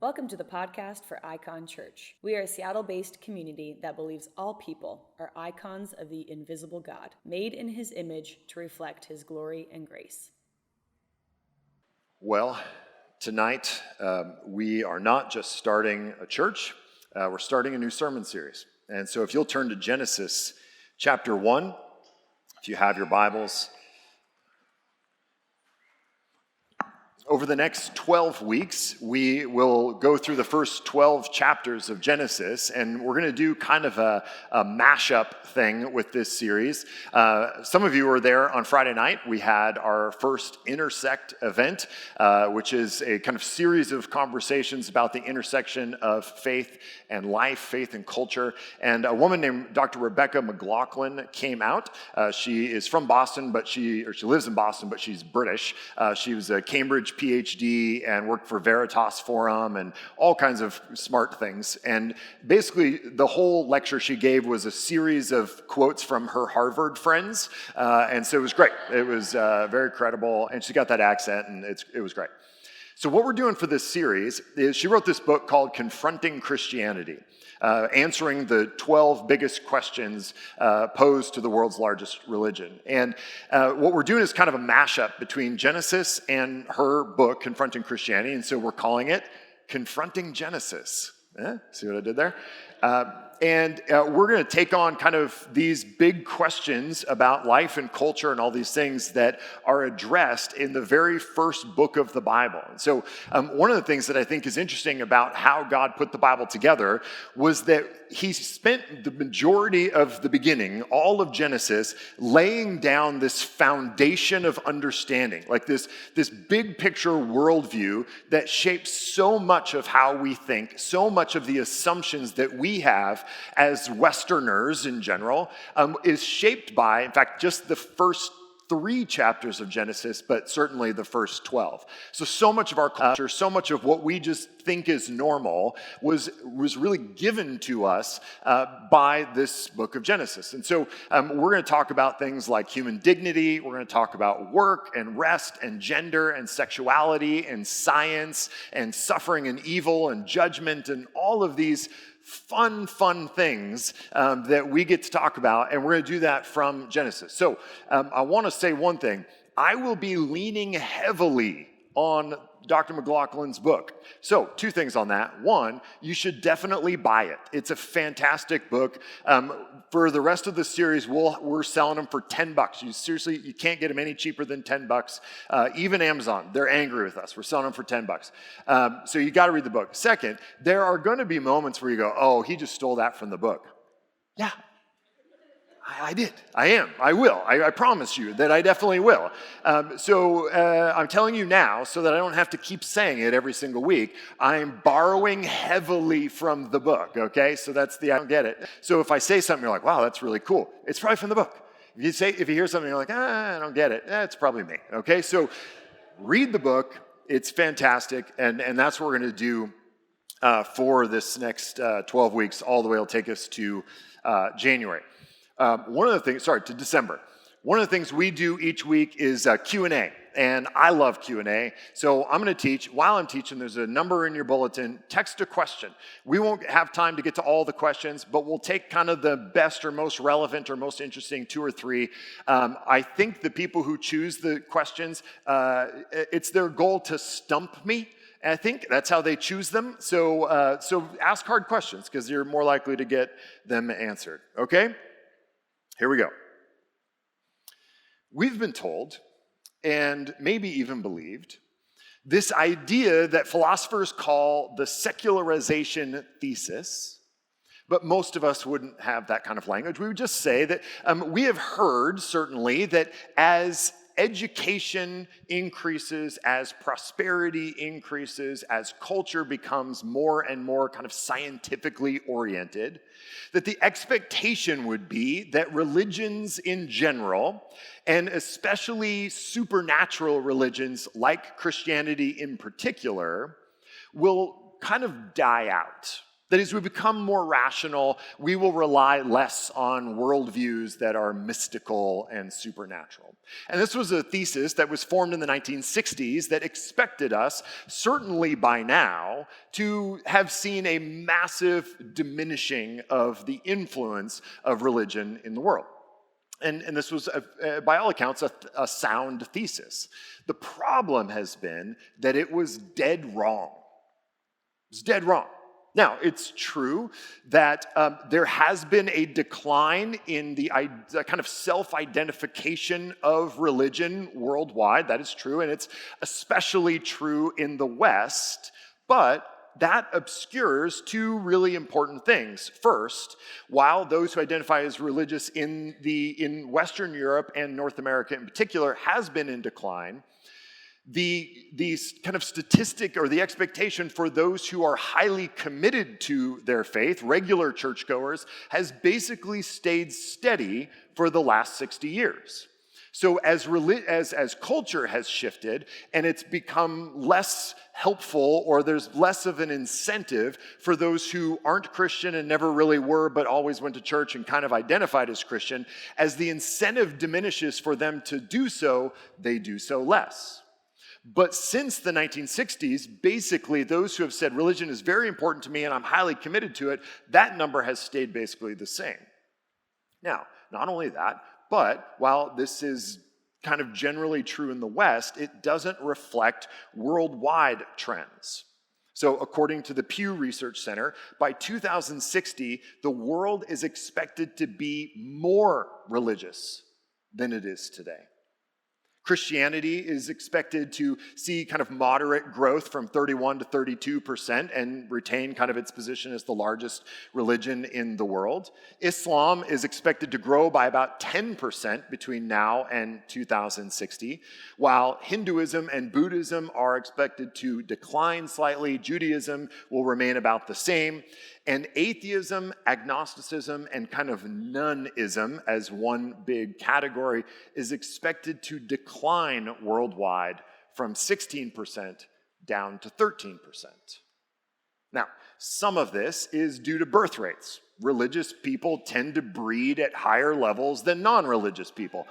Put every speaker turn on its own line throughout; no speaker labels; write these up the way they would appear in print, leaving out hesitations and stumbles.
Welcome to the podcast for Icon Church. We are a Seattle-based community that believes all people are icons of the invisible God, made in His image to reflect His glory and grace.
Well, tonight we are not just starting a church, we're starting a new sermon series. And so if you'll turn to Genesis chapter 1, if you have your Bibles. Over the next 12 weeks, we will go through the first 12 chapters of Genesis, and we're going to do kind of a mashup thing with this series. Some of you were there on Friday night. We had our first Intersect event, which is a kind of series of conversations about the intersection of faith and life, faith and culture. And a woman named Dr. Rebecca McLaughlin came out. She is from Boston, she lives in Boston, but she's British. She was a Cambridge PhD and worked for Veritas Forum and all kinds of smart things. And basically, the whole lecture she gave was a series of quotes from her Harvard friends. And so it was great. It was very credible. And she got that accent, and it was great. So what we're doing for this series is she wrote this book called Confronting Christianity, answering the 12 biggest questions posed to the world's largest religion. And what we're doing is kind of a mashup between Genesis and her book, Confronting Christianity, and so we're calling it Confronting Genesis. See what I did there? And we're going to take on kind of these big questions about life and culture and all these things that are addressed in the very first book of the Bible. And so one of the things that I think is interesting about how God put the Bible together was that He spent the majority of the beginning, all of Genesis, laying down this foundation of understanding, like this big picture worldview that shapes so much of how we think, so much of the assumptions that we have as Westerners in general, is shaped by, in fact, just the first 3 chapters of Genesis, but certainly the first 12. So much of our culture, so much of what we just think is normal was really given to us by this book of Genesis. And so we're going to talk about things like human dignity. We're going to talk about work and rest and gender and sexuality and science and suffering and evil and judgment and all of these fun things that we get to talk about, and we're going to do that from Genesis. So I want to say one thing. I will be leaning heavily on Dr. McLaughlin's book. So 2 things on that. One, you should definitely buy it. It's a fantastic book. For the rest of the series, we're selling them for $10. You can't get them any cheaper than $10. Even Amazon, they're angry with us. We're selling them for $10. So you got to read the book. Second, there are going to be moments where you go, oh, he just stole that from the book. Yeah. I did. I am. I will. I promise you that I definitely will. So I'm telling you now so that I don't have to keep saying it every single week. I'm borrowing heavily from the book, okay? So that's I don't get it. So if I say something, you're like, wow, that's really cool. It's probably from the book. If you hear something, you're like, I don't get it. It's probably me, okay? So read the book. It's fantastic. And that's what we're going to do for this next 12 weeks. All the way it'll take us to January. To December. One of the things we do each week is Q&A, and I love Q&A. So I'm going to teach. While I'm teaching, there's a number in your bulletin. Text a question. We won't have time to get to all the questions, but we'll take kind of the best or most relevant or most interesting 2 or 3. I think the people who choose the questions, it's their goal to stump me. And I think that's how they choose them. So ask hard questions because you're more likely to get them answered. Okay? Here we go. We've been told, and maybe even believed, this idea that philosophers call the secularization thesis, but most of us wouldn't have that kind of language. We would just say that we have heard, certainly, that as education increases, as prosperity increases, as culture becomes more and more kind of scientifically oriented, that the expectation would be that religions in general, and especially supernatural religions like Christianity in particular, will kind of die out. That as we become more rational, we will rely less on worldviews that are mystical and supernatural. And this was a thesis that was formed in the 1960s that expected us, certainly by now, to have seen a massive diminishing of the influence of religion in the world. And this was, by all accounts, a sound thesis. The problem has been that it was dead wrong. It was dead wrong. Now, it's true that there has been a decline in the kind of self-identification of religion worldwide. That is true, and it's especially true in the West. But that obscures two really important things. First, while those who identify as religious in Western Europe and North America in particular has been in decline, the kind of statistic or the expectation for those who are highly committed to their faith, regular churchgoers, has basically stayed steady for the last 60 years. So as culture has shifted and it's become less helpful, or there's less of an incentive for those who aren't Christian and never really were but always went to church and kind of identified as Christian, as the incentive diminishes for them to do so, they do so less. But since the 1960s, basically those who have said religion is very important to me and I'm highly committed to it, that number has stayed basically the same. Now, not only that, but while this is kind of generally true in the West, it doesn't reflect worldwide trends. So according to the Pew Research Center, by 2060, the world is expected to be more religious than it is today. Christianity is expected to see kind of moderate growth from 31 to 32% and retain kind of its position as the largest religion in the world. Islam is expected to grow by about 10% between now and 2060, while Hinduism and Buddhism are expected to decline slightly. Judaism will remain about the same. And atheism, agnosticism, and kind of noneism as one big category is expected to decline worldwide from 16% down to 13%. Now, some of this is due to birth rates. Religious people tend to breed at higher levels than non-religious people.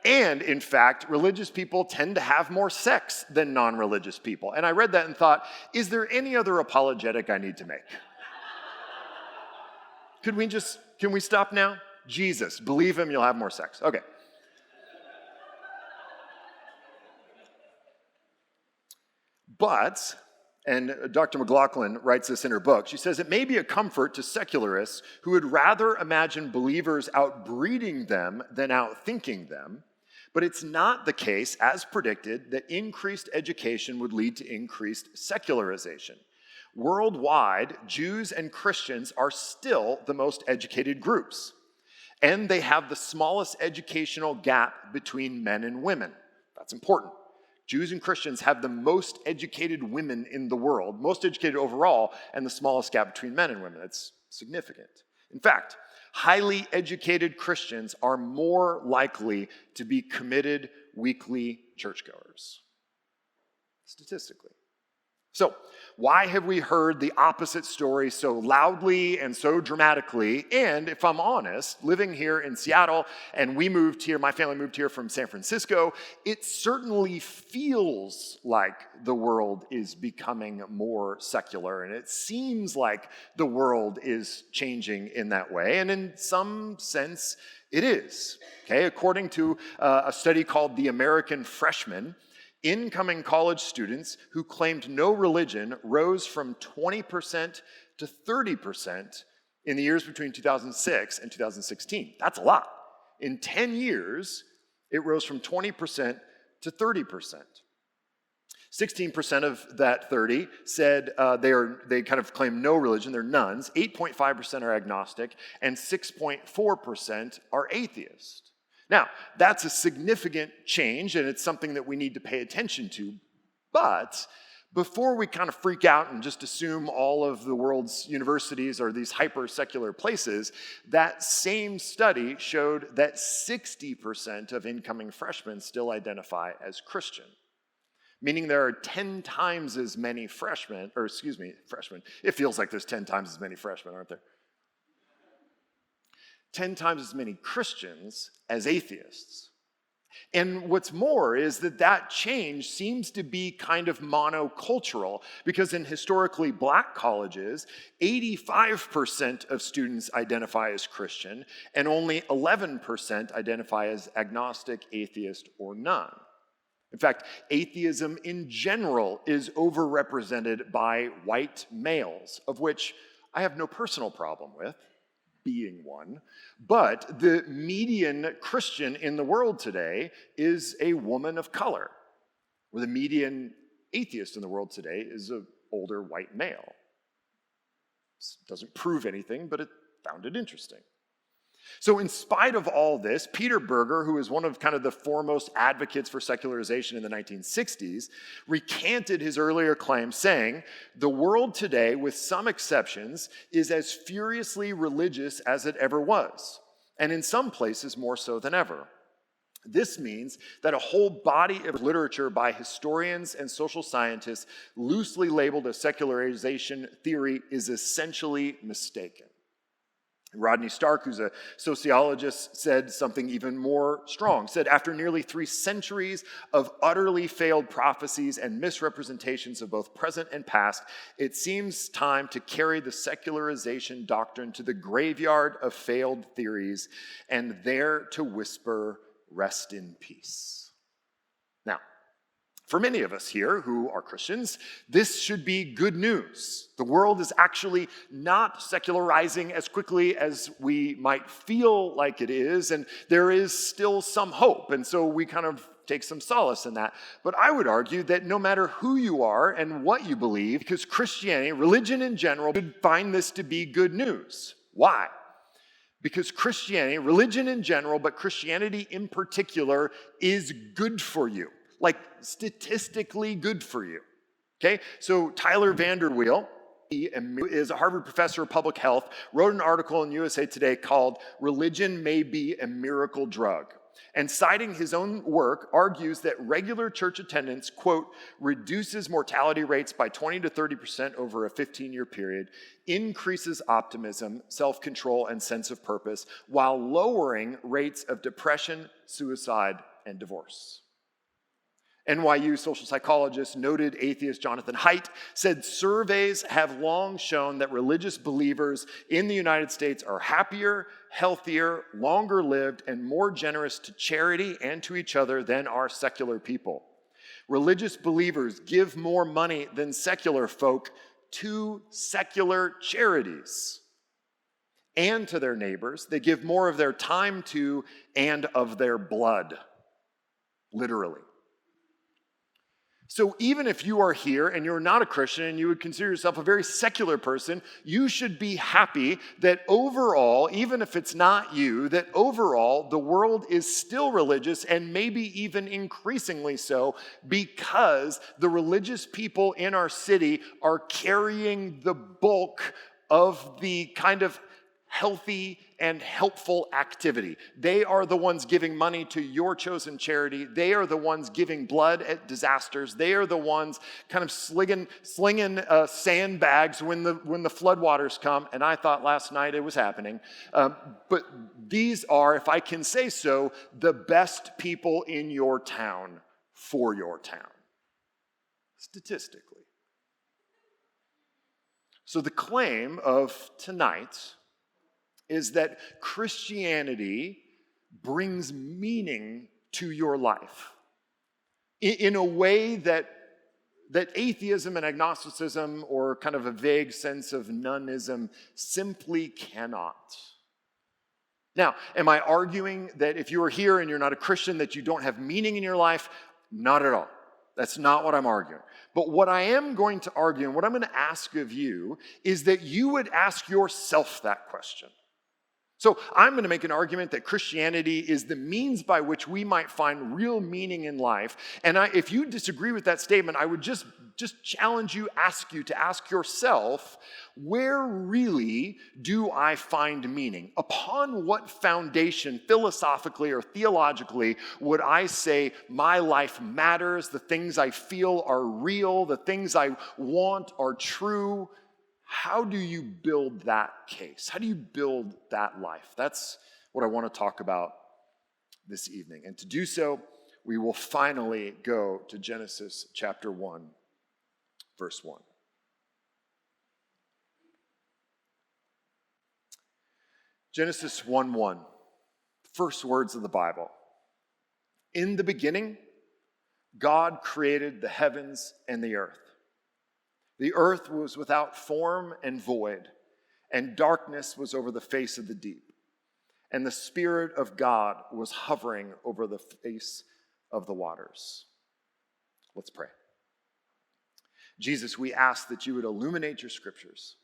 And in fact, religious people tend to have more sex than non-religious people. And I read that and thought, is there any other apologetic I need to make? Can we stop now? Jesus, believe him, you'll have more sex. Okay. But, and Dr. McLaughlin writes this in her book, she says, it may be a comfort to secularists who would rather imagine believers outbreeding them than outthinking them, but it's not the case, as predicted, that increased education would lead to increased secularization. Worldwide, Jews and Christians are still the most educated groups, and they have the smallest educational gap between men and women. That's important. Jews and Christians have the most educated women in the world, most educated overall, and the smallest gap between men and women. That's significant. In fact, highly educated Christians are more likely to be committed weekly churchgoers, statistically. So, why have we heard the opposite story so loudly and so dramatically? And if I'm honest, living here in Seattle, and we moved here, my family moved here from San Francisco, it certainly feels like the world is becoming more secular, and it seems like the world is changing in that way, and in some sense, it is. Okay, according to a study called The American Freshman, incoming college students who claimed no religion rose from 20% to 30% in the years between 2006 and 2016. That's a lot. In 10 years, it rose from 20% to 30%. 16% of that 30 said they kind of claim no religion, they're nones. 8.5% are agnostic, and 6.4% are atheist. Now, that's a significant change, and it's something that we need to pay attention to. But before we kind of freak out and just assume all of the world's universities are these hyper-secular places, that same study showed that 60% of incoming freshmen still identify as Christian. meaning there are 10 times as many freshmen. It feels like there's 10 times as many freshmen, aren't there? 10 times as many Christians as atheists. And what's more is that change seems to be kind of monocultural, because in historically black colleges, 85% of students identify as Christian, and only 11% identify as agnostic, atheist, or none. In fact, atheism in general is overrepresented by white males, of which I have no personal problem with, being one, but the median Christian in the world today is a woman of color, where the median atheist in the world today is an older white male. This doesn't prove anything, but it found it interesting. So in spite of all this, Peter Berger, who is one of kind of the foremost advocates for secularization in the 1960s, recanted his earlier claim, saying, "The world today, with some exceptions, is as furiously religious as it ever was, and in some places more so than ever. This means that a whole body of literature by historians and social scientists loosely labeled as secularization theory is essentially mistaken." Rodney Stark, who's a sociologist, said something even more strong. Said, "After nearly 3 centuries of utterly failed prophecies and misrepresentations of both present and past, it seems time to carry the secularization doctrine to the graveyard of failed theories and there to whisper, 'Rest in peace.'" Now, for many of us here who are Christians, this should be good news. The world is actually not secularizing as quickly as we might feel like it is, and there is still some hope, and so we kind of take some solace in that. But I would argue that no matter who you are and what you believe, because Christianity, religion in general, should find this to be good news. Why? Because Christianity, religion in general, but Christianity in particular, is good for you. Like statistically good for you. Okay? So Tyler Vanderweel, he is a Harvard professor of public health, wrote an article in USA Today called "Religion May Be a Miracle Drug." And citing his own work, argues that regular church attendance, quote, "reduces mortality rates by 20 to 30% over a 15-year period, increases optimism, self-control, and sense of purpose, while lowering rates of depression, suicide, and divorce." NYU social psychologist, noted atheist Jonathan Haidt said surveys have long shown that religious believers in the United States are happier, healthier, longer lived, and more generous to charity and to each other than are secular people. Religious believers give more money than secular folk to secular charities and to their neighbors. They give more of their time to and of their blood, literally. So even if you are here and you're not a Christian and you would consider yourself a very secular person, you should be happy that overall, even if it's not you, that overall the world is still religious, and maybe even increasingly so, because the religious people in our city are carrying the bulk of the kind of healthy and helpful activity. They are the ones giving money to your chosen charity. They are the ones giving blood at disasters. They are the ones kind of slinging sandbags when the floodwaters come. And I thought last night it was happening. But these are, if I can say so, the best people in your town for your town, statistically. So the claim of tonight is that Christianity brings meaning to your life in a way that atheism and agnosticism, or kind of a vague sense of nonism, simply cannot. Now, am I arguing that if you are here and you're not a Christian, that you don't have meaning in your life? Not at all. That's not what I'm arguing. But what I am going to argue, and what I'm going to ask of you, is that you would ask yourself that question. So I'm going to make an argument that Christianity is the means by which we might find real meaning in life. And if you disagree with that statement, I would just challenge you, ask you to ask yourself, where really do I find meaning? Upon what foundation, philosophically or theologically, would I say my life matters, the things I feel are real, the things I want are true? How do you build that case? How do you build that life? That's what I want to talk about this evening. And to do so, we will finally go to Genesis chapter 1, verse 1. Genesis 1:1, first words of the Bible. In the beginning, God created the heavens and the earth. The earth was without form and void, and darkness was over the face of the deep. And the Spirit of God was hovering over the face of the waters. Let's pray. Jesus, we ask that you would illuminate your scriptures.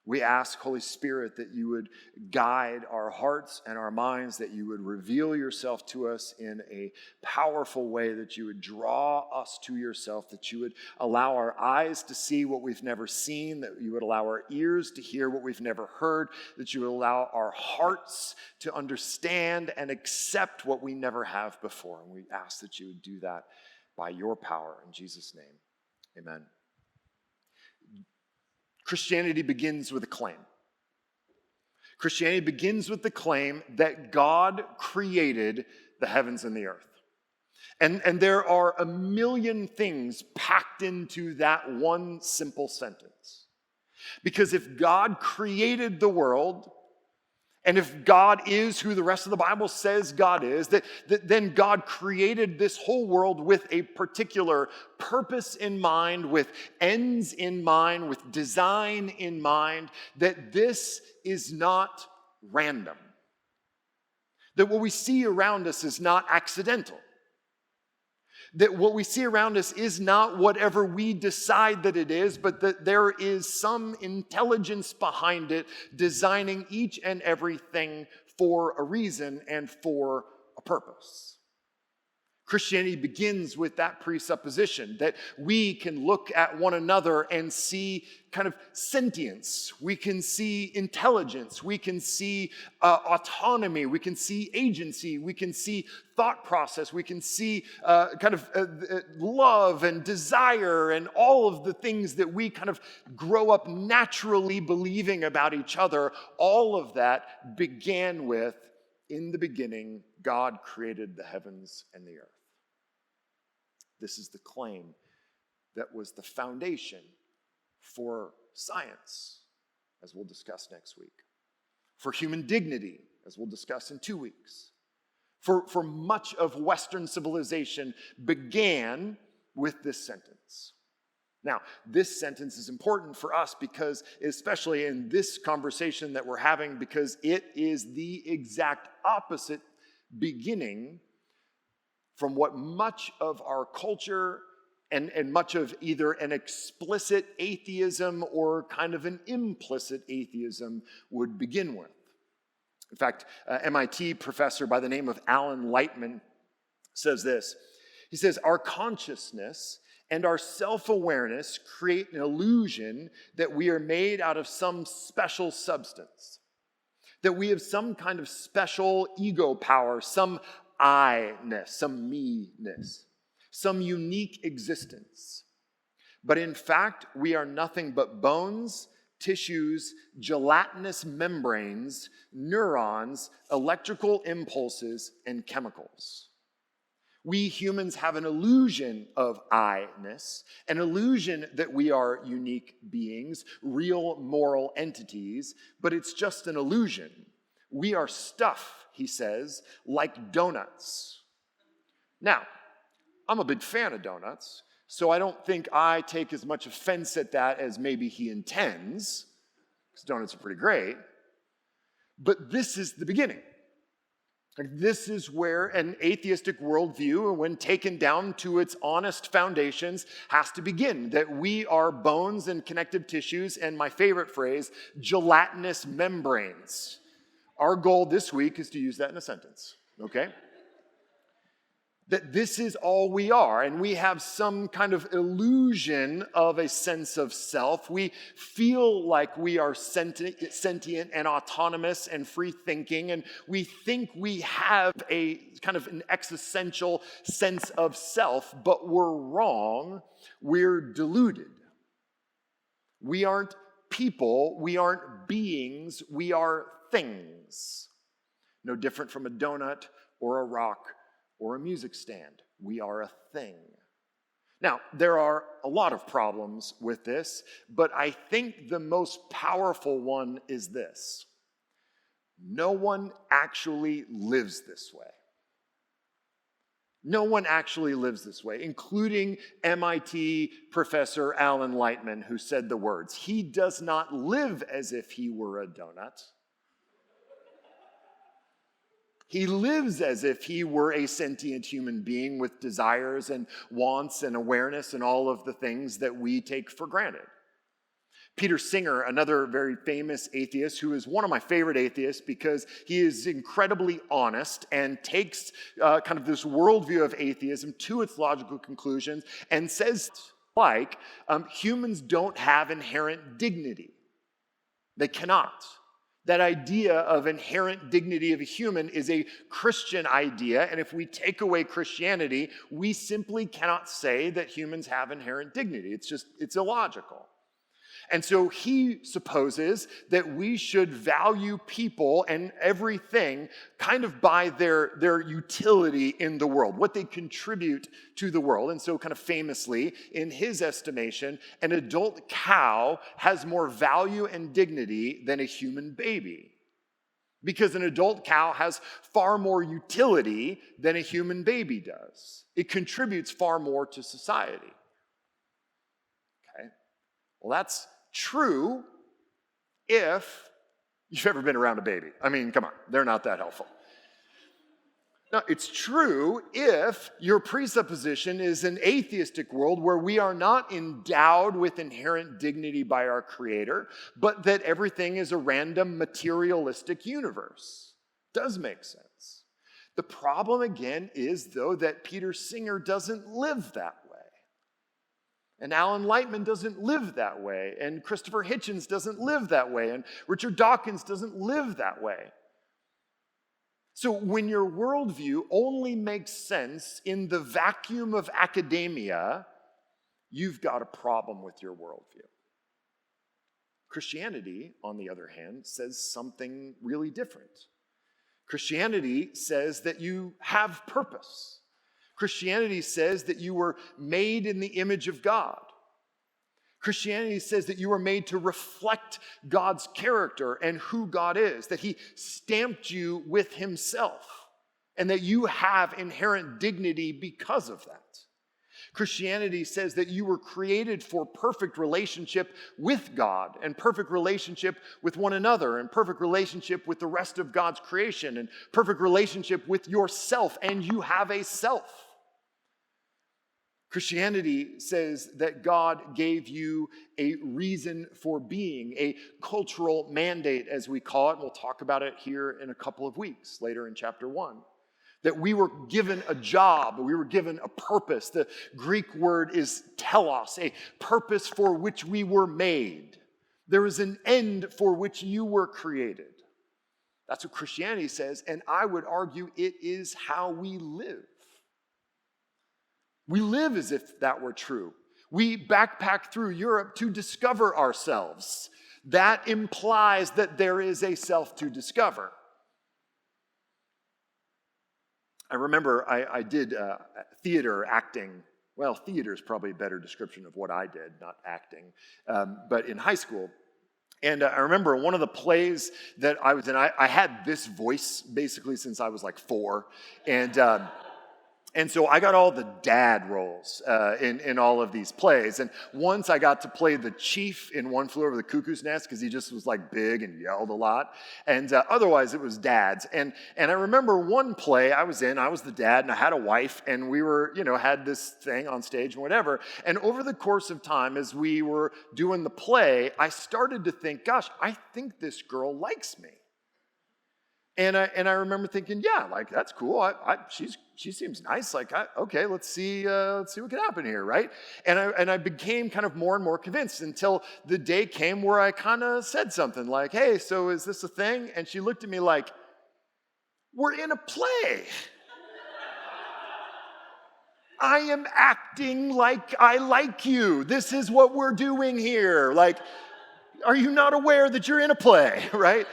We ask, Holy Spirit, that you would guide our hearts and our minds, that you would reveal yourself to us in a powerful way, that you would draw us to yourself, that you would allow our eyes to see what we've never seen, that you would allow our ears to hear what we've never heard, that you would allow our hearts to understand and accept what we never have before. And we ask that you would do that by your power. In Jesus' name, amen. Christianity begins with a claim. Christianity begins with the claim that God created the heavens and the earth. And there are a million things packed into that one simple sentence. Because if God created the world, and if God is who the rest of the Bible says God is, then God created this whole world with a particular purpose in mind, with ends in mind, with design in mind, that this is not random. That what we see around us is not accidental. That what we see around us is not whatever we decide that it is, but that there is some intelligence behind it, designing each and everything for a reason and for a purpose. Christianity begins with that presupposition that we can look at one another and see kind of sentience. We can see intelligence. We can see autonomy. We can see agency. We can see thought process. We can see love and desire and all of the things that we kind of grow up naturally believing about each other. All of that began with, in the beginning, God created the heavens and the earth. This is the claim that was the foundation for science, as we'll discuss next week, for human dignity, as we'll discuss in 2 weeks, for much of Western civilization began with this sentence. Now, this sentence is important for us because, especially in this conversation that we're having, because it is the exact opposite beginning from what much of our culture and much of either an explicit atheism or kind of an implicit atheism would begin with. In fact, MIT professor by the name of Alan Lightman says this. He says, our consciousness and our self-awareness create an illusion that we are made out of some special substance, that we have some kind of special ego power, some I-ness, some me-ness, some unique existence. But in fact, we are nothing but bones, tissues, gelatinous membranes, neurons, electrical impulses, and chemicals. We humans have an illusion of I-ness, an illusion that we are unique beings, real moral entities, but it's just an illusion. We are stuff, he says, like donuts. Now, I'm a big fan of donuts, so I don't think I take as much offense at that as maybe he intends, because donuts are pretty great. But this is the beginning. This is where an atheistic worldview, when taken down to its honest foundations, has to begin. That we are bones and connective tissues, and my favorite phrase, gelatinous membranes. Our goal this week is to use that in a sentence, okay? That this is all we are, and we have some kind of illusion of a sense of self. We feel like we are sentient and autonomous and free-thinking, and we think we have a kind of an existential sense of self, but we're wrong. We're deluded. We aren't people, we aren't beings, we are things. No different from a donut or a rock or a music stand. We are a thing. Now, there are a lot of problems with this, but I think the most powerful one is this. No one actually lives this way. No one actually lives this way, including MIT professor Alan Lightman, who said the words, "He does not live as if he were a donut. He lives as if he were a sentient human being with desires and wants and awareness and all of the things that we take for granted." Peter Singer, another very famous atheist, who is one of my favorite atheists because he is incredibly honest and takes kind of this worldview of atheism to its logical conclusions and says, humans don't have inherent dignity. They cannot. That idea of inherent dignity of a human is a Christian idea, and if we take away Christianity, we simply cannot say that humans have inherent dignity. It's illogical. And so he supposes that we should value people and everything kind of by their utility in the world, what they contribute to the world. And so kind of famously, in his estimation, an adult cow has more value and dignity than a human baby. Because an adult cow has far more utility than a human baby does. It contributes far more to society. Okay? Well, that's true if you've ever been around a baby. I mean, come on, they're not that helpful. Now, it's true if your presupposition is an atheistic world where we are not endowed with inherent dignity by our Creator, but that everything is a random materialistic universe. Does make sense. The problem, again, is, though, that Peter Singer doesn't live that way. And Alan Lightman doesn't live that way, and Christopher Hitchens doesn't live that way, and Richard Dawkins doesn't live that way. So when your worldview only makes sense in the vacuum of academia, you've got a problem with your worldview. Christianity, on the other hand, says something really different. Christianity says that you have purpose. Christianity says that you were made in the image of God. Christianity says that you were made to reflect God's character and who God is, that He stamped you with Himself, and that you have inherent dignity because of that. Christianity says that you were created for perfect relationship with God and perfect relationship with one another and perfect relationship with the rest of God's creation and perfect relationship with yourself, and you have a self. Christianity says that God gave you a reason for being, a cultural mandate, as we call it. We'll talk about it here in a couple of weeks, later in chapter 1. That we were given a job, we were given a purpose. The Greek word is telos, a purpose for which we were made. There is an end for which you were created. That's what Christianity says, and I would argue it is how we live. We live as if that were true. We backpack through Europe to discover ourselves. That implies that there is a self to discover. I remember I did theater acting. Well, theater is probably a better description of what I did, not acting. But in high school. And I remember one of the plays that I was in, I had this voice basically since I was like 4. And so I got all the dad roles in all of these plays. And once I got to play the chief in One Flew Over the Cuckoo's Nest because he just was like big and yelled a lot. And otherwise it was dads. And I remember one play I was the dad, and I had a wife, and we were, had this thing on stage and whatever. And over the course of time, as we were doing the play, I started to think, gosh, I think this girl likes me. And I remember thinking, yeah, like that's cool. She seems nice. Like, okay, let's see what can happen here, right? And I became kind of more and more convinced until the day came where I kind of said something like, hey, so is this a thing? And she looked at me like, we're in a play. I am acting like I like you. This is what we're doing here. Like, are you not aware that you're in a play, right?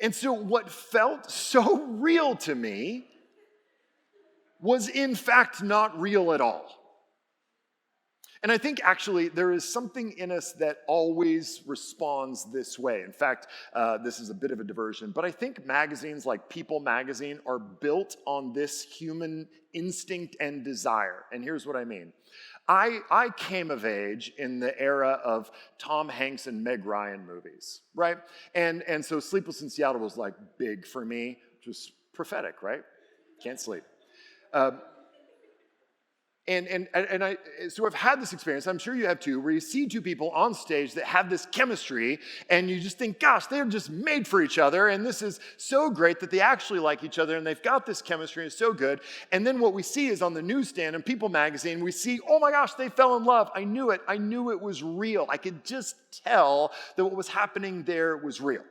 And so what felt so real to me was in fact not real at all. And I think actually there is something in us that always responds this way. In fact, this is a bit of a diversion, but I think magazines like People magazine are built on this human instinct and desire. And here's what I mean. I came of age in the era of Tom Hanks and Meg Ryan movies, right? And so Sleepless in Seattle was like big for me, which was prophetic, right? Can't sleep. So I've had this experience, I'm sure you have too, where you see two people on stage that have this chemistry and you just think, gosh, they're just made for each other and this is so great that they actually like each other and they've got this chemistry and it's so good. And then what we see is on the newsstand in People magazine, we see, oh my gosh, they fell in love. I knew it. I knew it was real. I could just tell that what was happening there was real.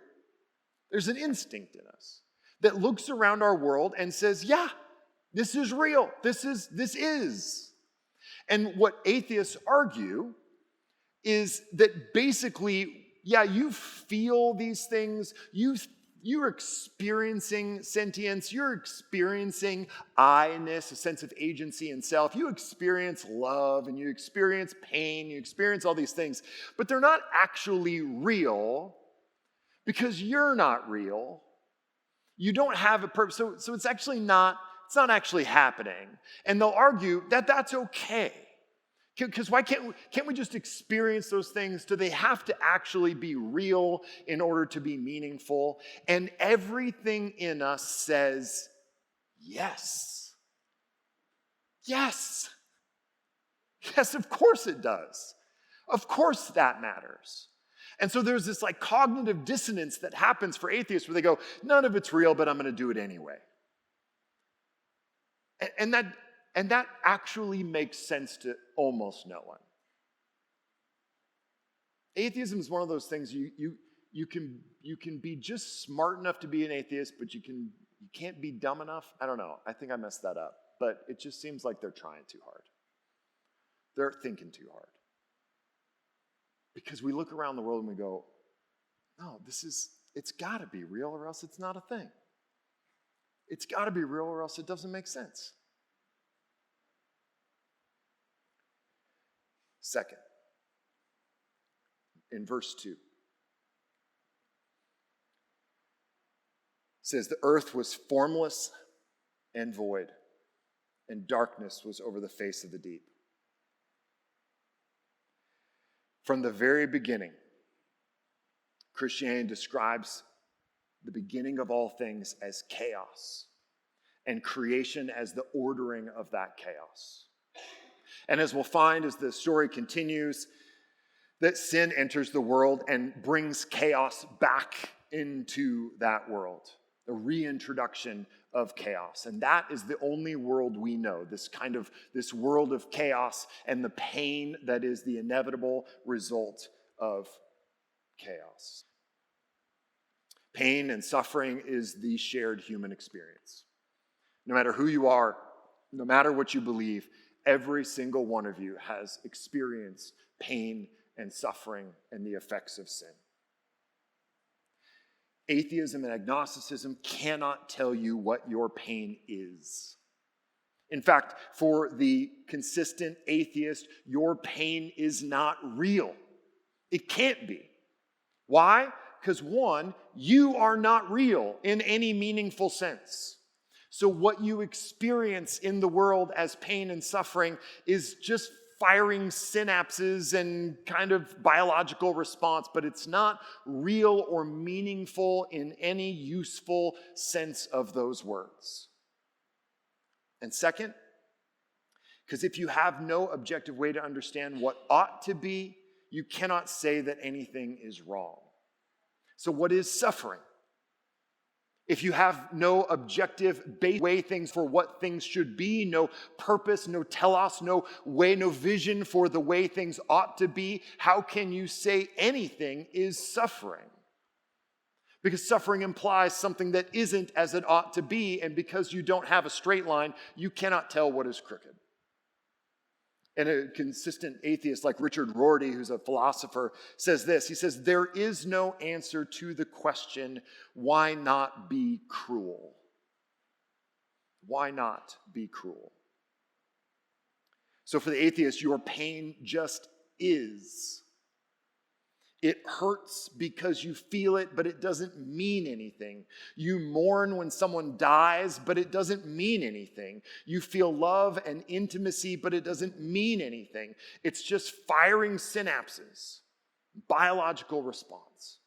There's an instinct in us that looks around our world and says, yeah, this is real. This is. And what atheists argue is that basically, yeah, you feel these things. You're experiencing sentience. You're experiencing I-ness, a sense of agency and self. You experience love and you experience pain. You experience all these things. But they're not actually real because you're not real. You don't have a purpose. So it's actually not. It's not actually happening. And they'll argue that that's okay. Because why can't we just experience those things? Do they have to actually be real in order to be meaningful? And everything in us says, yes. Yes. Yes, of course it does. Of course that matters. And so there's this like cognitive dissonance that happens for atheists where they go, none of it's real, but I'm going to do it anyway. And that actually makes sense to almost no one. Atheism is one of those things you can be just smart enough to be an atheist, but you can't be dumb enough. I don't know. I think I messed that up. But it just seems like they're trying too hard. They're thinking too hard. Because we look around the world and we go, no, it's got to be real or else it's not a thing. It's got to be real or else it doesn't make sense. Second, in verse 2, it says, the earth was formless and void, and darkness was over the face of the deep. From the very beginning, Christianity describes the beginning of all things as chaos, and creation as the ordering of that chaos. And as we'll find as the story continues, that sin enters the world and brings chaos back into that world, a reintroduction of chaos. And that is the only world we know, this world of chaos and the pain that is the inevitable result of chaos. Pain and suffering is the shared human experience. No matter who you are, no matter what you believe, every single one of you has experienced pain and suffering and the effects of sin. Atheism and agnosticism cannot tell you what your pain is. In fact, for the consistent atheist, your pain is not real. It can't be. Why? Because one, you are not real in any meaningful sense. So what you experience in the world as pain and suffering is just firing synapses and kind of biological response, but it's not real or meaningful in any useful sense of those words. And second, because if you have no objective way to understand what ought to be, you cannot say that anything is wrong. So what is suffering? If you have no objective base way things for what things should be, no purpose, no telos, no way, no vision for the way things ought to be, how can you say anything is suffering? Because suffering implies something that isn't as it ought to be, and because you don't have a straight line, you cannot tell what is crooked. And a consistent atheist like Richard Rorty, who's a philosopher, says this. He says, there is no answer to the question, why not be cruel? Why not be cruel? So for the atheist, your pain just is. It hurts because you feel it, but it doesn't mean anything. You mourn when someone dies, but it doesn't mean anything. You feel love and intimacy, but it doesn't mean anything. It's just firing synapses, biological response.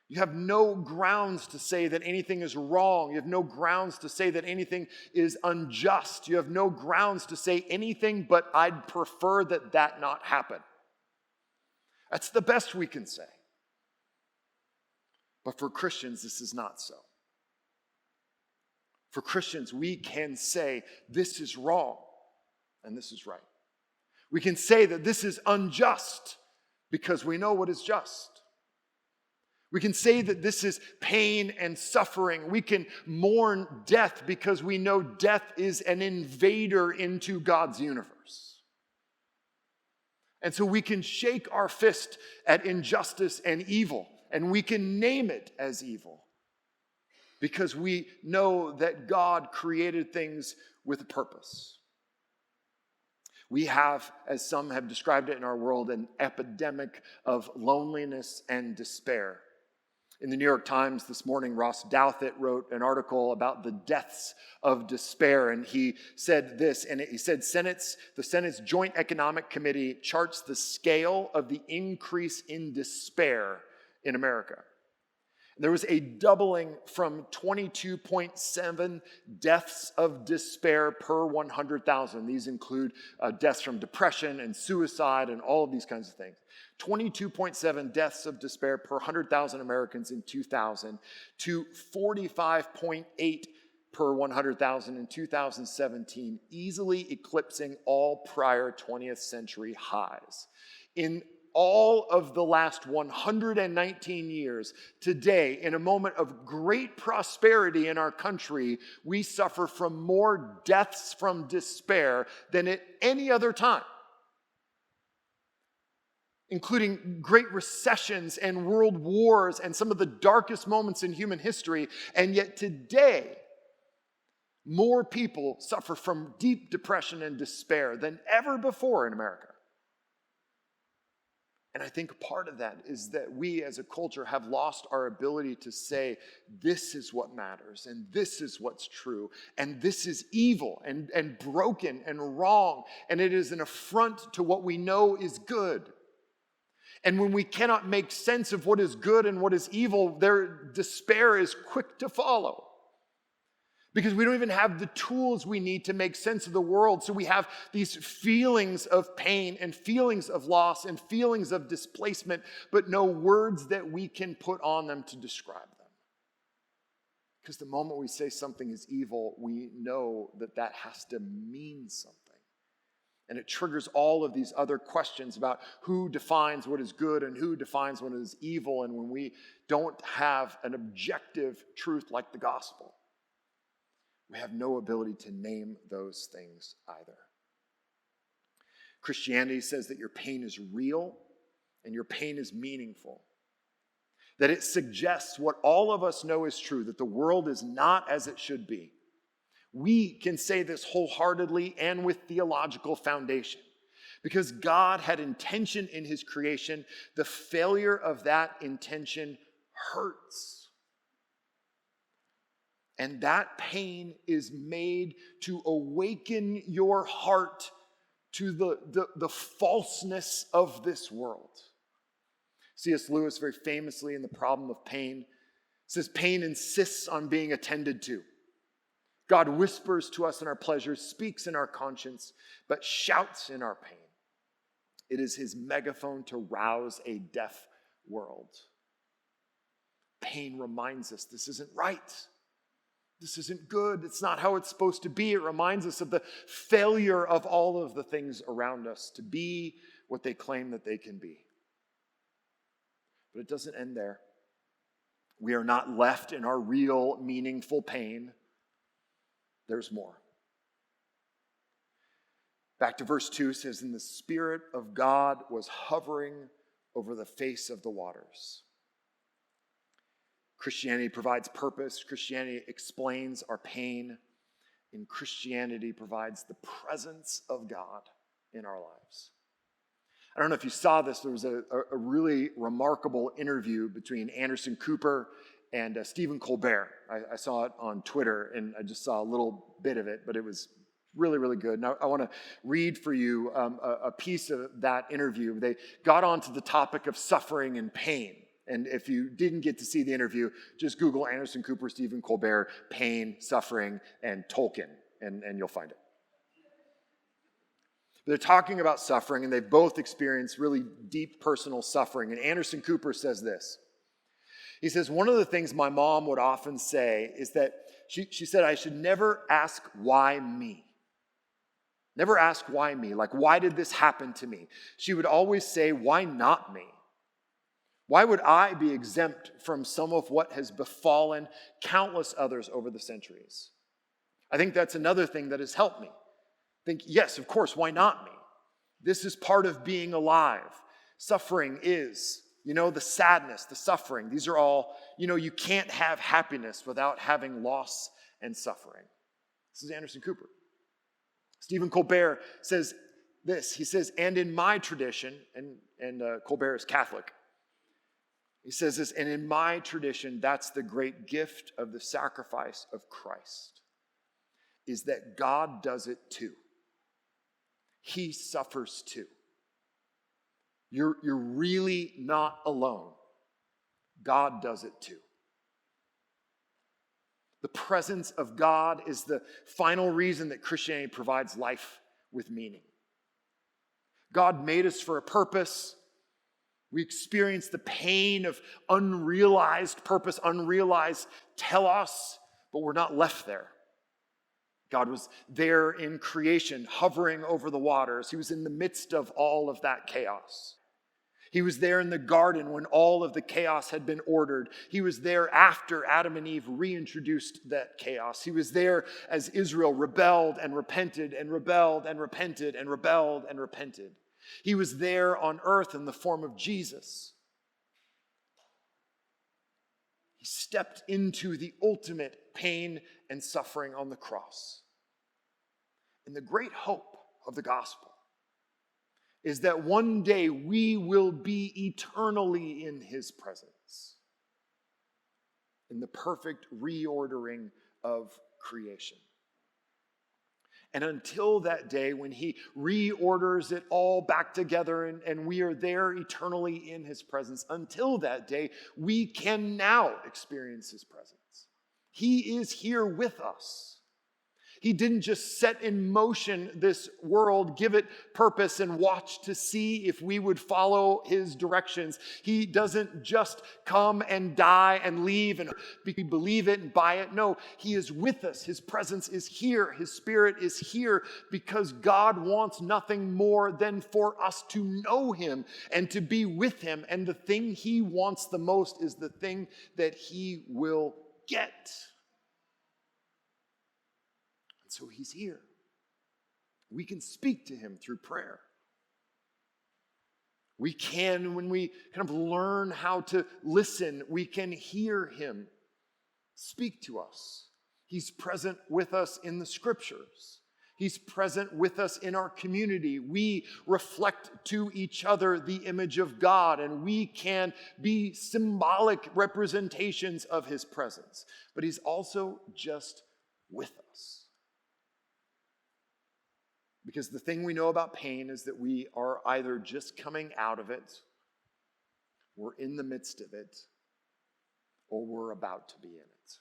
You have no grounds to say that anything is wrong. You have no grounds to say that anything is unjust. You have no grounds to say anything, but I'd prefer that not happen. That's the best we can say. But for Christians, this is not so. For Christians, we can say this is wrong and this is right. We can say that this is unjust because we know what is just. We can say that this is pain and suffering. We can mourn death because we know death is an invader into God's universe. And so we can shake our fist at injustice and evil, and we can name it as evil because we know that God created things with a purpose. We have, as some have described it in our world, an epidemic of loneliness and despair. In the New York Times this morning, Ross Douthat wrote an article about the deaths of despair, and he said this, and he said, the Senate's Joint Economic Committee charts the scale of the increase in despair in America. There was a doubling from 22.7 deaths of despair per 100,000. These include deaths from depression and suicide and all of these kinds of things. 22.7 deaths of despair per 100,000 Americans in 2000 to 45.8 per 100,000 in 2017, easily eclipsing all prior 20th century highs. In all of the last 119 years, today, in a moment of great prosperity in our country, we suffer from more deaths from despair than at any other time, including great recessions and world wars and some of the darkest moments in human history. And yet today, more people suffer from deep depression and despair than ever before in America. And I think part of that is that we as a culture have lost our ability to say, this is what matters, and this is what's true, and this is evil and broken and wrong, and it is an affront to what we know is good. And when we cannot make sense of what is good and what is evil, their despair is quick to follow. Because we don't even have the tools we need to make sense of the world. So we have these feelings of pain and feelings of loss and feelings of displacement, but no words that we can put on them to describe them. Because the moment we say something is evil, we know that has to mean something. And it triggers all of these other questions about who defines what is good and who defines what is evil. And when we don't have an objective truth like the gospel, we have no ability to name those things either. Christianity says that your pain is real and your pain is meaningful. That it suggests what all of us know is true, that the world is not as it should be. We can say this wholeheartedly and with theological foundation. Because God had intention in his creation, the failure of that intention hurts. And that pain is made to awaken your heart to the falseness of this world. C.S. Lewis very famously in The Problem of Pain says, pain insists on being attended to. God whispers to us in our pleasures, speaks in our conscience, but shouts in our pain. It is his megaphone to rouse a deaf world. Pain reminds us this isn't right. This isn't good. It's not how it's supposed to be. It reminds us of the failure of all of the things around us to be what they claim that they can be. But it doesn't end there. We are not left in our real, meaningful pain. There's more. Back to verse 2 says, "And the Spirit of God was hovering over the face of the waters." Christianity provides purpose. Christianity explains our pain. And Christianity provides the presence of God in our lives. I don't know if you saw this. There was a really remarkable interview between Anderson Cooper and Stephen Colbert. I saw it on Twitter, and I just saw a little bit of it, but it was really, really good. Now, I want to read for you a piece of that interview. They got onto the topic of suffering and pain. And if you didn't get to see the interview, just Google Anderson Cooper, Stephen Colbert, pain, suffering, and Tolkien, and you'll find it. They're talking about suffering, and they've both experienced really deep personal suffering. And Anderson Cooper says this. He says, "One of the things my mom would often say is that she said, I should never ask why me. Never ask why me. Like, why did this happen to me? She would always say, why not me? Why would I be exempt from some of what has befallen countless others over the centuries?" I think that's another thing that has helped me. Think, yes, of course, why not me? This is part of being alive. Suffering is, the sadness, the suffering. These are all, you can't have happiness without having loss and suffering. This is Anderson Cooper. Stephen Colbert says this. He says, and in my tradition, and Colbert is Catholic, he says this, and in my tradition, that's the great gift of the sacrifice of Christ, is that God does it too. He suffers too. You're really not alone. God does it too. The presence of God is the final reason that Christianity provides life with meaning. God made us for a purpose. We experience the pain of unrealized purpose, unrealized telos, but we're not left there. God was there in creation, hovering over the waters. He was in the midst of all of that chaos. He was there in the garden when all of the chaos had been ordered. He was there after Adam and Eve reintroduced that chaos. He was there as Israel rebelled and repented and rebelled and repented and rebelled and repented. He was there on earth in the form of Jesus. He stepped into the ultimate pain and suffering on the cross. And the great hope of the gospel is that one day we will be eternally in his presence, in the perfect reordering of creation. And until that day when he reorders it all back together and we are there eternally in his presence, until that day, we can now experience his presence. He is here with us. He didn't just set in motion this world, give it purpose, and watch to see if we would follow his directions. He doesn't just come and die and leave and we believe it and buy it. No, he is with us. His presence is here. His Spirit is here because God wants nothing more than for us to know him and to be with him. And the thing he wants the most is the thing that he will get. So he's here. We can speak to him through prayer. We can, when we kind of learn how to listen, we can hear him speak to us. He's present with us in the scriptures. He's present with us in our community. We reflect to each other the image of God, and we can be symbolic representations of his presence. But he's also just with us. Because the thing we know about pain is that we are either just coming out of it, we're in the midst of it, or we're about to be in it.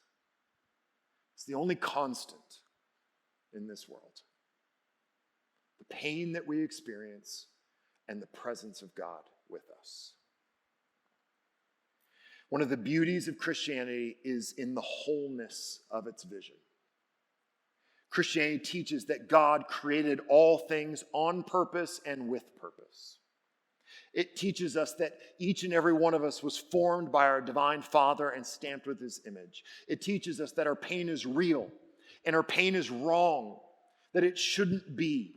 It's the only constant in this world. The pain that we experience and the presence of God with us. One of the beauties of Christianity is in the wholeness of its vision. Christianity teaches that God created all things on purpose and with purpose. It teaches us that each and every one of us was formed by our divine Father and stamped with his image. It teaches us that our pain is real and our pain is wrong, that it shouldn't be.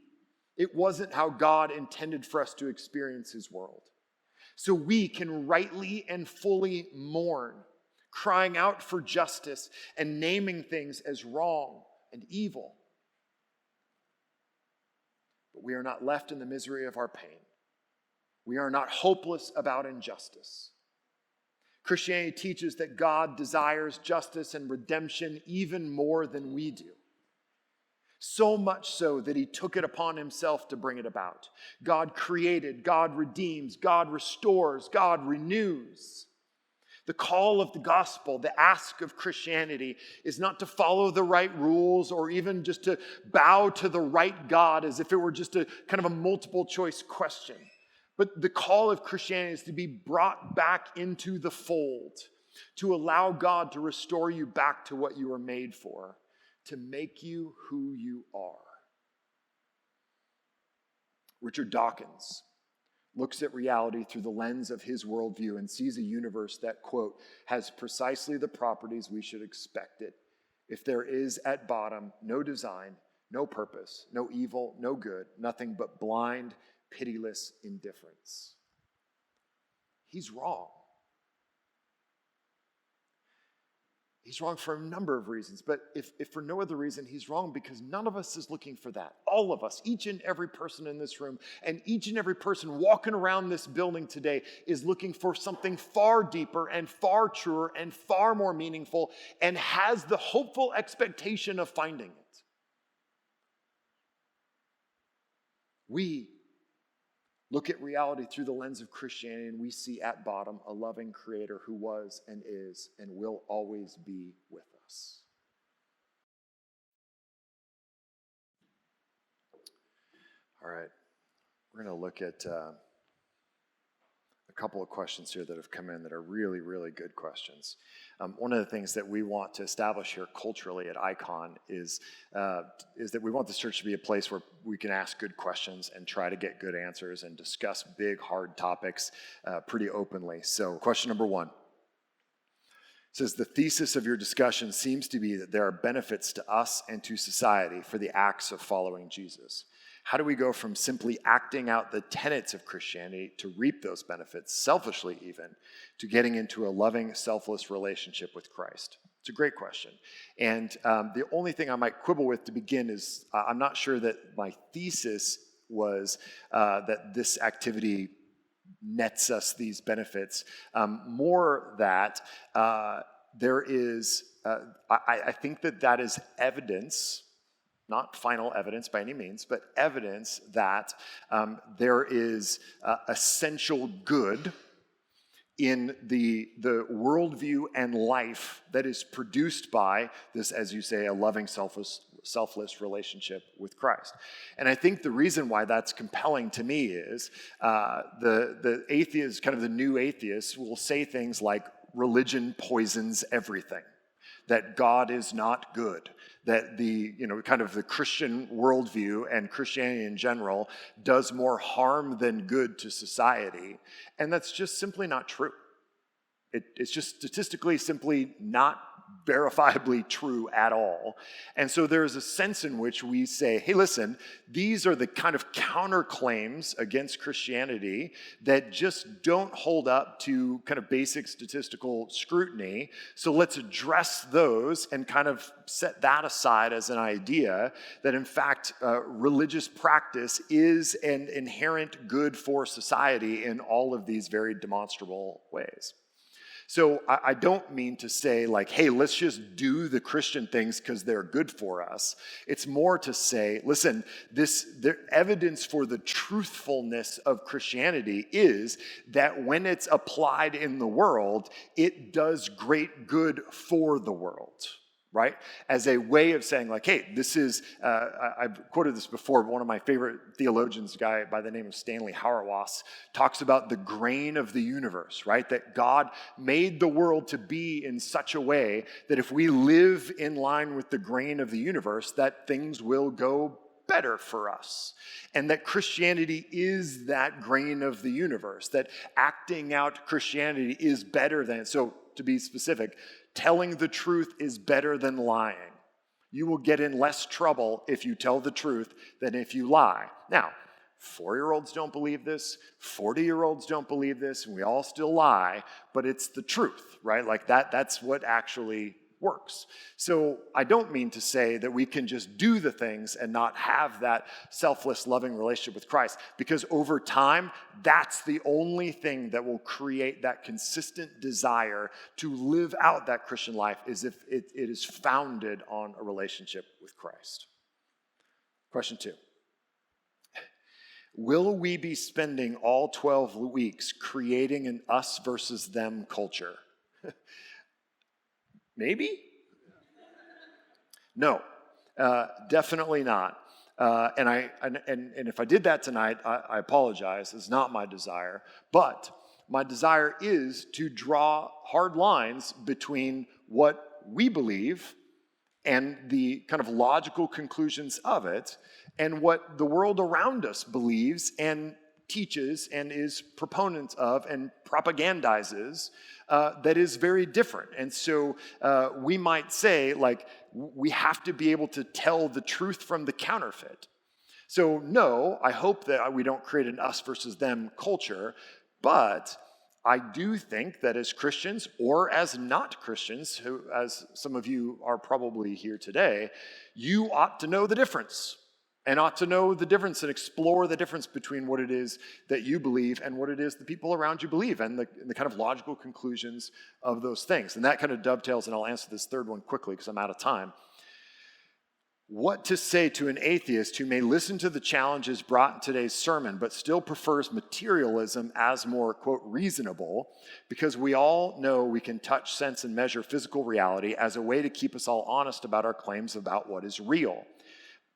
It wasn't how God intended for us to experience his world. So we can rightly and fully mourn, crying out for justice and naming things as wrong and evil. But we are not left in the misery of our pain. We are not hopeless about injustice. Christianity teaches that God desires justice and redemption even more than we do. So much so that he took it upon himself to bring it about. God created, God redeems, God restores, God renews. The call of the gospel, the ask of Christianity, is not to follow the right rules or even just to bow to the right God as if it were just a kind of a multiple choice question. But the call of Christianity is to be brought back into the fold, to allow God to restore you back to what you were made for, to make you who you are. Richard Dawkins looks at reality through the lens of his worldview and sees a universe that, quote, has precisely the properties we should expect it. If there is at bottom no design, no purpose, no evil, no good, nothing but blind, pitiless indifference. He's wrong. He's wrong for a number of reasons, but if for no other reason, he's wrong because none of us is looking for that. All of us, each and every person in this room, and each and every person walking around this building today is looking for something far deeper and far truer and far more meaningful and has the hopeful expectation of finding it. We look at reality through the lens of Christianity, and we see at bottom a loving creator who was and is and will always be with us. All right, we're going to look at a couple of questions here that have come in that are really, really good questions. One of the things that we want to establish here culturally at Icon is that we want this church to be a place where we can ask good questions and try to get good answers and discuss big, hard topics pretty openly. So question number 1 says, the thesis of your discussion seems to be that there are benefits to us and to society for the acts of following Jesus. How do we go from simply acting out the tenets of Christianity to reap those benefits, selfishly even, to getting into a loving, selfless relationship with Christ? It's a great question. And the only thing I might quibble with to begin is I'm not sure that my thesis was that this activity nets us these benefits. More that there is, I think that is evidence, not final evidence by any means, but evidence that there is essential good in the worldview and life that is produced by this, as you say, a loving, selfless relationship with Christ. And I think the reason why that's compelling to me is the atheists, kind of the new atheists, will say things like religion poisons everything, that God is not good, that the kind of the Christian worldview and Christianity in general does more harm than good to society. And that's just simply not true. It's just statistically simply not verifiably true at all. And so there's a sense in which we say, hey, listen, these are the kind of counterclaims against Christianity that just don't hold up to kind of basic statistical scrutiny. So let's address those and kind of set that aside as an idea that, in fact, religious practice is an inherent good for society in all of these very demonstrable ways. So I don't mean to say like, hey, let's just do the Christian things because they're good for us. It's more to say, listen, the evidence for the truthfulness of Christianity is that when it's applied in the world, it does great good for the world. right? As a way of saying like, hey, this is, I've quoted this before, but one of my favorite theologians, a guy by the name of Stanley Hauerwas, talks about the grain of the universe, right? That God made the world to be in such a way that if we live in line with the grain of the universe, that things will go better for us. And that Christianity is that grain of the universe, that acting out Christianity is better than, so to be specific, telling the truth is better than lying. You will get in less trouble if you tell the truth than if you lie. Now, 4-year-olds don't believe this, 40-year-olds don't believe this, and we all still lie, but it's the truth, right? Like that's what actually works. So I don't mean to say that we can just do the things and not have that selfless, loving relationship with Christ, because over time, that's the only thing that will create that consistent desire to live out that Christian life, is if it is founded on a relationship with Christ. Question 2. Will we be spending all 12 weeks creating an us versus them culture? Maybe? No, definitely not. And if I did that tonight, I apologize. It's not my desire. But my desire is to draw hard lines between what we believe and the kind of logical conclusions of it, and what the world around us believes and teaches and is proponent of and propagandizes, that is very different. And so we might say, like, we have to be able to tell the truth from the counterfeit. So no, I hope that we don't create an us versus them culture, but I do think that as Christians, or as not Christians, who, as some of you are probably here today, you ought to know the difference. And ought to know the difference and explore the difference between what it is that you believe and what it is the people around you believe, and the kind of logical conclusions of those things. And that kind of dovetails, and I'll answer this third one quickly because I'm out of time. What to say to an atheist who may listen to the challenges brought in today's sermon, but still prefers materialism as more, quote, reasonable, because we all know we can touch, sense, and measure physical reality as a way to keep us all honest about our claims about what is real,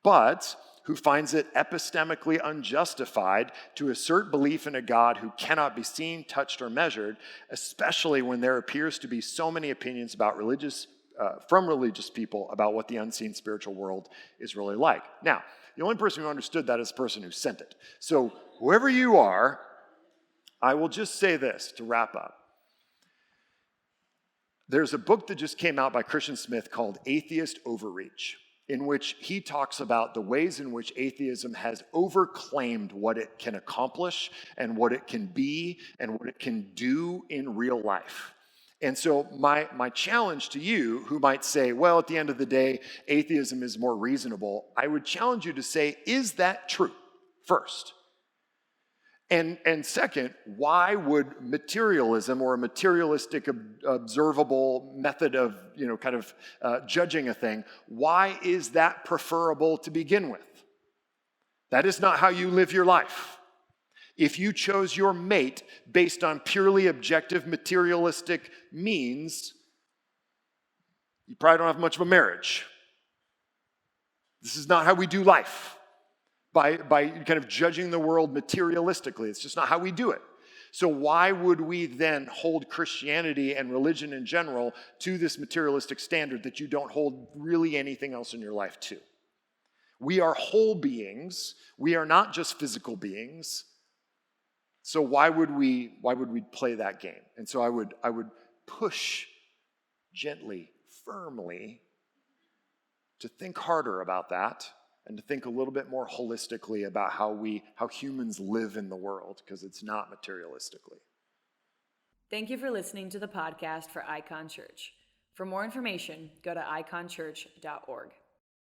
but who finds it epistemically unjustified to assert belief in a God who cannot be seen, touched, or measured, especially when there appears to be so many opinions about from religious people about what the unseen spiritual world is really like. Now, the only person who understood that is the person who sent it. So whoever you are, I will just say this to wrap up. There's a book that just came out by Christian Smith called Atheist Overreach, in which he talks about the ways in which atheism has overclaimed what it can accomplish and what it can be and what it can do in real life. And so my challenge to you, who might say, well, at the end of the day, atheism is more reasonable, I would challenge you to say, is that true, first? And second, why would materialism, or a materialistic observable method of judging a thing, why is that preferable to begin with? That is not how you live your life. If you chose your mate based on purely objective materialistic means, you probably don't have much of a marriage. This is not how we do life. By kind of judging the world materialistically. It's just not how we do it. So why would we then hold Christianity and religion in general to this materialistic standard that you don't hold really anything else in your life to? We are whole beings. We are not just physical beings. So why would we play that game? And so I would push gently, firmly, to think harder about that, and to think a little bit more holistically about how humans live in the world, because it's not materialistically.
Thank you for listening to the podcast for Icon Church. For more information, go to iconchurch.org.